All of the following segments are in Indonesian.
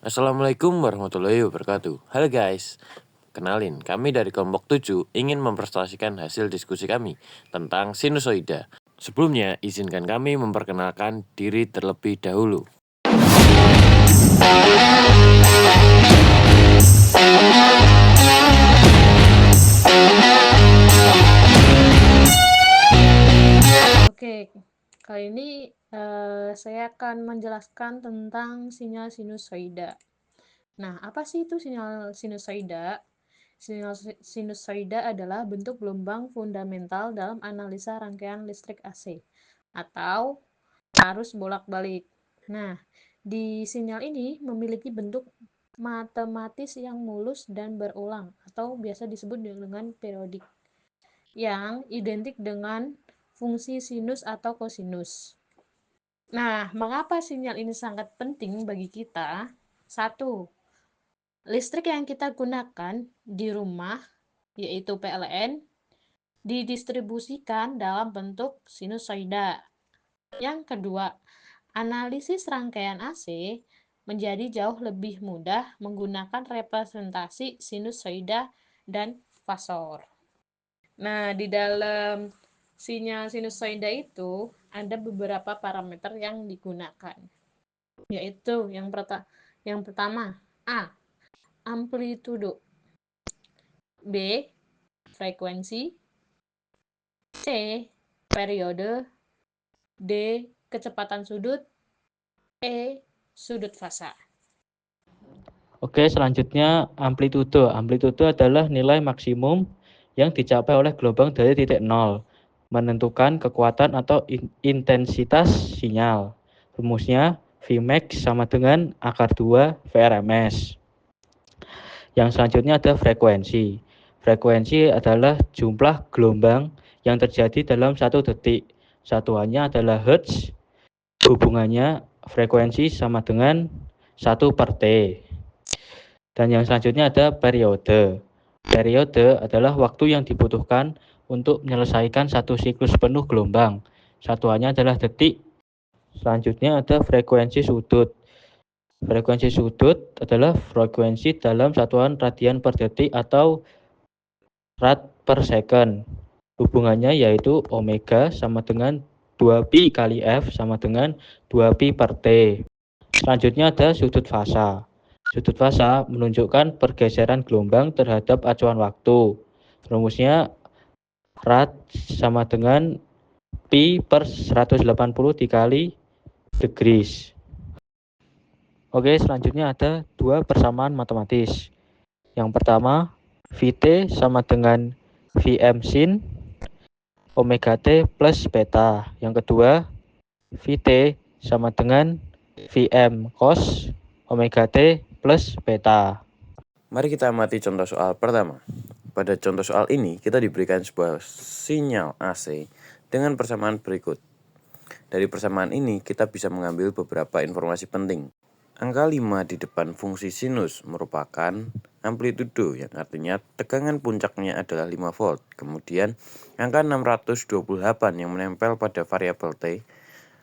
Assalamualaikum warahmatullahi wabarakatuh. Halo guys, kenalin kami dari kelompok 7 ingin mempresentasikan hasil diskusi kami tentang sinusoida. Sebelumnya, izinkan kami memperkenalkan diri terlebih dahulu. Oke, kali ini saya akan menjelaskan tentang sinyal sinusoida. Nah, apa sih itu sinyal sinusoida? Sinyal sinusoida adalah bentuk gelombang fundamental dalam analisa rangkaian listrik AC atau arus bolak-balik. Nah, di sinyal ini memiliki bentuk matematis yang mulus dan berulang atau biasa disebut dengan periodik yang identik dengan fungsi sinus atau kosinus. Nah, mengapa sinyal ini sangat penting bagi kita? Satu, listrik yang kita gunakan di rumah, yaitu PLN, didistribusikan dalam bentuk sinusoida. Yang kedua, analisis rangkaian AC menjadi jauh lebih mudah menggunakan representasi sinusoida dan fasor. Nah, di dalam sinyal sinusoida itu ada beberapa parameter yang digunakan, yaitu yang pertama A. Amplitudo, B. Frekuensi, C. Periode, D. Kecepatan sudut, E. Sudut fasa. Oke, selanjutnya amplitudo. Amplitudo adalah nilai maksimum yang dicapai oleh gelombang dari titik nol, menentukan kekuatan atau intensitas sinyal. Rumusnya Vmax sama dengan akar 2 VRMS. Yang selanjutnya ada frekuensi. Frekuensi adalah jumlah gelombang yang terjadi dalam 1 detik. Satuannya adalah Hertz. Hubungannya frekuensi sama dengan 1/T. Dan yang selanjutnya ada periode. Periode adalah waktu yang dibutuhkan untuk menyelesaikan satu siklus penuh gelombang. Satuannya adalah detik. Selanjutnya ada frekuensi sudut. Frekuensi sudut adalah frekuensi dalam satuan radian per detik atau rad per second. Hubungannya yaitu omega sama dengan 2pi kali F sama dengan 2pi per T. Selanjutnya ada sudut fasa. Sudut fasa menunjukkan pergeseran gelombang terhadap acuan waktu. Rumusnya rad sama dengan pi per 180 dikali degrees. Oke, selanjutnya ada dua persamaan matematis. Yang pertama, Vt sama dengan Vm sin omega T plus beta. Yang kedua, Vt sama dengan Vm cos omega T plus beta. Mari kita amati contoh soal pertama. Pada contoh soal ini, kita diberikan sebuah sinyal AC dengan persamaan berikut. Dari persamaan ini, kita bisa mengambil beberapa informasi penting. Angka 5 di depan fungsi sinus merupakan amplitudo, yang artinya tegangan puncaknya adalah 5 volt. Kemudian, angka 628 yang menempel pada variabel T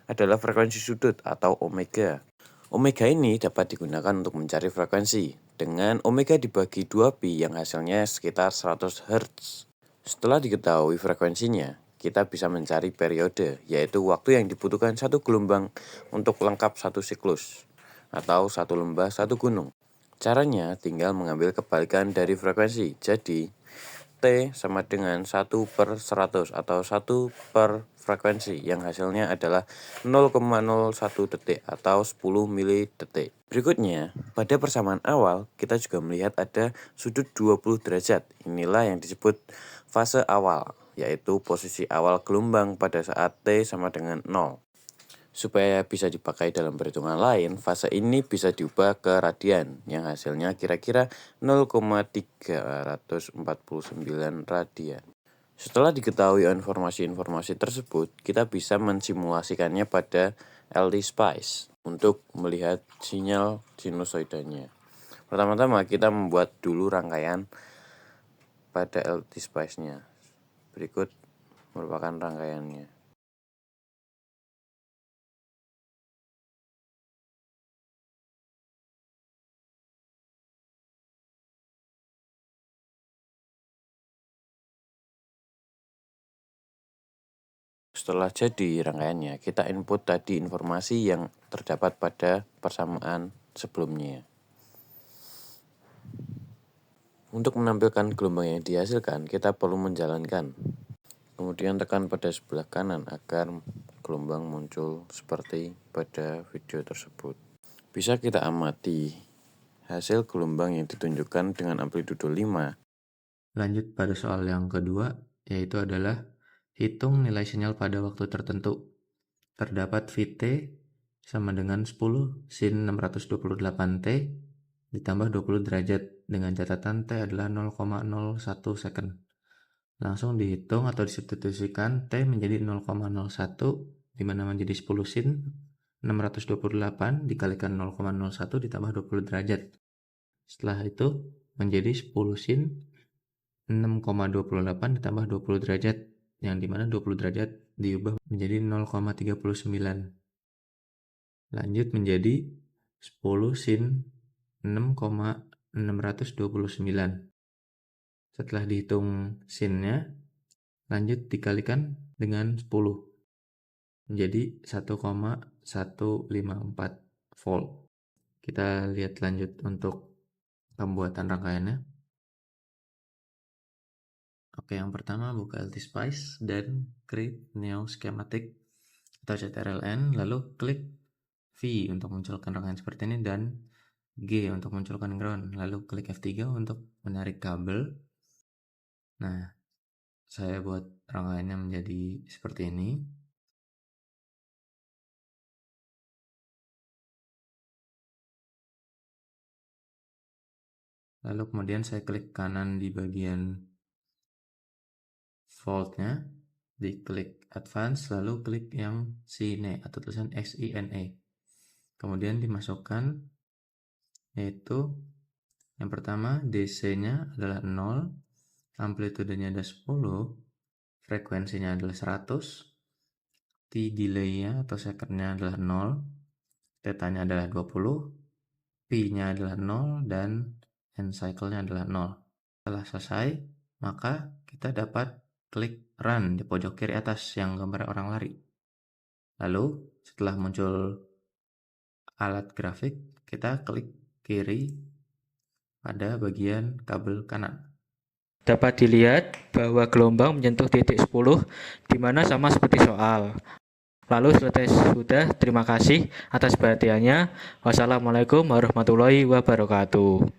adalah frekuensi sudut atau omega. Omega ini dapat digunakan untuk mencari frekuensi dengan omega dibagi 2pi yang hasilnya sekitar 100 Hz. Setelah diketahui frekuensinya, kita bisa mencari periode, yaitu waktu yang dibutuhkan satu gelombang untuk lengkap satu siklus, atau satu lembah satu gunung. Caranya tinggal mengambil kebalikan dari frekuensi, jadi T sama dengan 1/100 atau 1 per frekuensi yang hasilnya adalah 0,01 detik atau 10 mili detik. Berikutnya, pada persamaan awal kita juga melihat ada sudut 20 derajat. Inilah yang disebut fase awal, yaitu posisi awal gelombang pada saat T sama dengan 0. Supaya bisa dipakai dalam perhitungan lain, fase ini bisa diubah ke radian, yang hasilnya kira-kira 0,349 radian. Setelah diketahui informasi-informasi tersebut, kita bisa mensimulasikannya pada LT-Spice untuk melihat sinyal sinusoidanya. Pertama-tama kita membuat dulu rangkaian pada LT-Spice-nya. Berikut merupakan rangkaiannya. Setelah jadi rangkaiannya, kita input tadi informasi yang terdapat pada persamaan sebelumnya. Untuk menampilkan gelombang yang dihasilkan, kita perlu menjalankan. Kemudian tekan pada sebelah kanan agar gelombang muncul seperti pada video tersebut. Bisa kita amati hasil gelombang yang ditunjukkan dengan amplitudo 5. Lanjut pada soal yang kedua, yaitu adalah hitung nilai sinyal pada waktu tertentu. Terdapat Vt sama dengan 10 sin 628T ditambah 20 derajat dengan catatan T adalah 0,01 second. Langsung dihitung atau disubstitusikan T menjadi 0,01 dimana menjadi 10 sin 628 dikalikan 0,01 ditambah 20 derajat. Setelah itu menjadi 10 sin 6,28 ditambah 20 derajat, yang dimana 20 derajat diubah menjadi 0,39. Lanjut menjadi 10 sin 6,629. Setelah dihitung sinnya, lanjut dikalikan dengan 10 menjadi 1,154 volt. Kita lihat lanjut untuk pembuatan rangkaiannya. Oke, yang pertama buka LTSpice dan create new schematic atau CTRLN, lalu klik V untuk munculkan rangkaian seperti ini dan G untuk munculkan ground, lalu klik F3 untuk menarik kabel. Nah, saya buat rangkaiannya menjadi seperti ini. Lalu kemudian saya klik kanan di bagian voltnya, diklik advance, lalu klik yang Sine atau tulisan XINE. Kemudian dimasukkan, yaitu yang pertama DC-nya adalah 0, amplitudenya ada 10, frekuensinya adalah 100, T-delay-nya atau second-nya adalah 0, theta-nya adalah 20, P-nya adalah 0, dan end cycle-nya adalah 0. Setelah selesai, maka kita dapat klik run di pojok kiri atas yang gambar orang lari. Lalu setelah muncul alat grafik, kita klik kiri pada bagian kabel kanan. Dapat dilihat bahwa gelombang menyentuh titik 10 di mana sama seperti soal. Lalu selesai sudah, terima kasih atas perhatiannya. Wassalamualaikum warahmatullahi wabarakatuh.